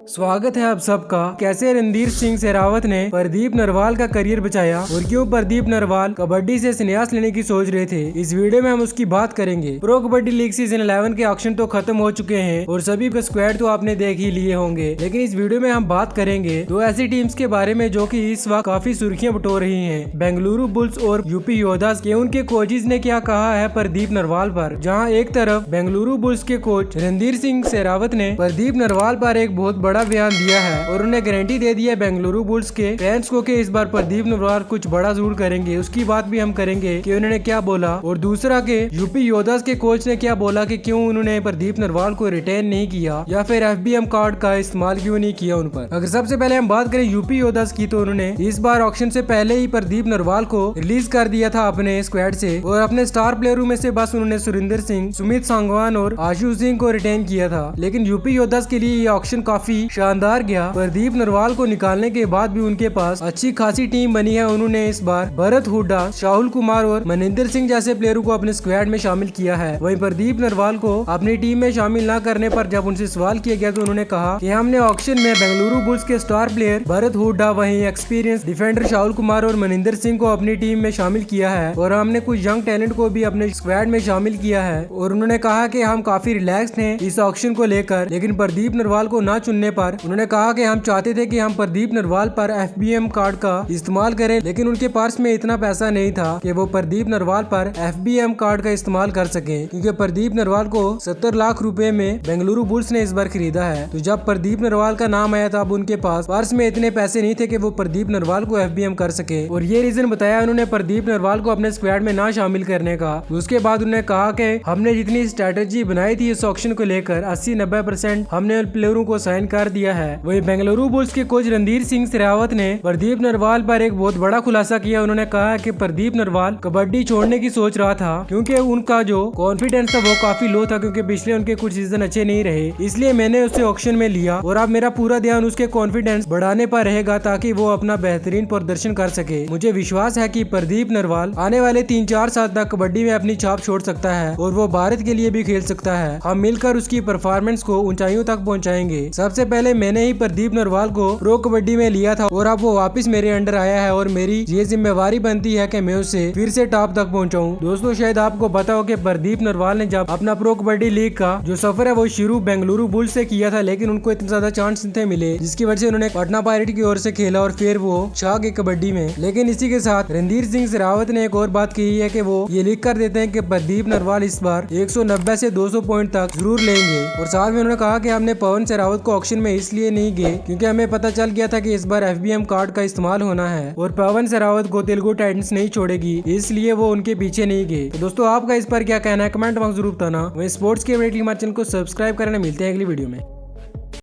स्वागत है आप सबका। कैसे रणधीर सिंह शेरावत ने प्रदीप नरवाल का करियर बचाया और क्यों प्रदीप नरवाल कबड्डी से संन्यास लेने की सोच रहे थे, इस वीडियो में हम उसकी बात करेंगे। प्रो कबड्डी लीग सीजन 11 के ऑक्शन तो खत्म हो चुके हैं और सभी के स्क्वाड तो आपने देख ही लिए होंगे, लेकिन इस वीडियो में हम बात करेंगे दो ऐसी टीम्स के बारे में जो कि इस वक्त काफी सुर्खियां बटोर रही हैं, बेंगलुरु बुल्स और यूपी योद्धास के। उनके कोचेज ने क्या कहा है प्रदीप नरवाल पर। जहां एक तरफ बेंगलुरु बुल्स के कोच रणधीर सिंह शेरावत ने प्रदीप नरवाल पर एक बहुत बड़ा बयान दिया है और उन्हें गारंटी दे दी है बेंगलुरु बुल्स के फैंस को कि इस बार प्रदीप नरवाल कुछ बड़ा जरूर करेंगे। उसकी बात भी हम करेंगे कि उन्होंने क्या बोला। और दूसरा के यूपी योद्धास के कोच ने क्या बोला कि क्यों उन्होंने प्रदीप नरवाल को रिटेन नहीं किया या फिर FBM कार्ड का इस्तेमाल क्यों नहीं किया उन पर। अगर सबसे पहले हम बात करें यूपी योद्धास की, तो उन्होंने इस बार ऑक्शन से पहले ही प्रदीप नरवाल को रिलीज कर दिया था अपने स्क्वाड से और अपने स्टार प्लेयरों में से बस उन्होंने सुरेंद्र सिंह, सुमित सांगवान और आशु सिंह को रिटेन किया था। लेकिन यूपी योद्धास के लिए ये ऑक्शन काफी शानदार गया। प्रदीप नरवाल को निकालने के बाद भी उनके पास अच्छी खासी टीम बनी है। उन्होंने इस बार भरत हुड्डा, शाहुल कुमार और मनिंदर सिंह जैसे प्लेयरों को अपने स्क्वाड में शामिल किया है। वहीं प्रदीप नरवाल को अपनी टीम में शामिल न करने पर जब उनसे सवाल किया गया तो उन्होंने कहा कि हमने ऑक्शन में बेंगलुरु बुल्स के स्टार प्लेयर भरत हुड्डा, वहीं एक्सपीरियंस डिफेंडर शाहुल कुमार और मनिंदर सिंह को अपनी टीम में शामिल किया है और हमने कुछ यंग टैलेंट को भी अपने स्क्वाड में शामिल किया है। और उन्होंने कहा कि हम काफी रिलैक्स्ड हैं इस ऑक्शन को लेकर। लेकिन प्रदीप नरवाल को न चुनने पर उन्होंने कहा कि हम चाहते थे कि हम प्रदीप नरवाल पर FBM कार्ड का इस्तेमाल करें, लेकिन उनके पास में इतना पैसा नहीं था कि वो प्रदीप नरवाल पर FBM कार्ड का इस्तेमाल कर सके, क्योंकि प्रदीप नरवाल को 70 लाख रुपए में बेंगलुरु बुल्स ने इस बार खरीदा है। तो जब प्रदीप नरवाल का नाम आया था, अब उनके पास पर्स में इतने पैसे नहीं थे कि वो प्रदीप नरवाल को FBM कर सके। और ये रीजन बताया उन्होंने प्रदीप नरवाल को अपने स्क्वाड में ना शामिल करने का। उसके बाद उन्होंने कहा कि हमने जितनी स्ट्रेटेजी बनाई थी इस ऑक्शन को लेकर 80-90% हमने प्लेयरों को साइन कर दिया है। वही बेंगलुरु बुल्स के कोच रणधीर सिंह शेरावत ने प्रदीप नरवाल पर एक बहुत बड़ा खुलासा किया। उन्होंने कहा कि प्रदीप नरवाल कबड्डी छोड़ने की सोच रहा था, क्योंकि उनका जो कॉन्फिडेंस था वो काफी लो था, क्योंकि पिछले उनके कुछ सीजन अच्छे नहीं रहे। इसलिए मैंने उसे ऑक्शन में लिया और अब मेरा पूरा ध्यान उसके कॉन्फिडेंस बढ़ाने पर रहेगा ताकि वो अपना बेहतरीन प्रदर्शन कर सके। मुझे विश्वास है कि प्रदीप नरवाल आने वाले 3-4 साल तक कबड्डी में अपनी छाप छोड़ सकता है और वो भारत के लिए भी खेल सकता है। हम मिलकर उसकी परफॉर्मेंस को ऊंचाइयों तक पहुंचाएंगे। सबसे पहले मैंने ही प्रदीप नरवाल को प्रो कबड्डी में लिया था और अब वो वापस मेरे अंडर आया है और मेरी ये जिम्मेवारी बनती है कि मैं उसे फिर से टॉप तक पहुंचाऊं। दोस्तों, शायद आपको पता हो कि प्रदीप नरवाल ने जब अपना प्रो कबड्डी लीग का जो सफर है वो शुरू बेंगलुरु बुल्स से किया था, लेकिन उनको इतने ज्यादा चांस नहीं थे मिले, जिसकी वजह से उन्होंने पटना पायरेट की ओर से खेला और फिर वो छा गए कबड्डी में। लेकिन इसी के साथ रणधीर सिंह शेरावत ने एक और बात कही है कि वो ये लिख कर देते हैं कि प्रदीप नरवाल इस बार 190 से 200 पॉइंट तक जरूर लेंगे। और साथ में उन्होंने कहा कि हमने पवन शेरावत को ऑक्शन में इसलिए नहीं गए क्योंकि हमें पता चल गया था कि इस बार FBM कार्ड का इस्तेमाल होना है और पवन शेरावत को तेलुगु टाइटंस नहीं छोड़ेगी, इसलिए वो उनके पीछे नहीं गए। तो दोस्तों, आपका इस पर क्या कहना है, कमेंट बॉक्स जरूर बताना। वहीं स्पोर्ट्स के अपडेट के लिए हमारे चैनल को सब्सक्राइब करना। मिलते हैं अगली वीडियो में।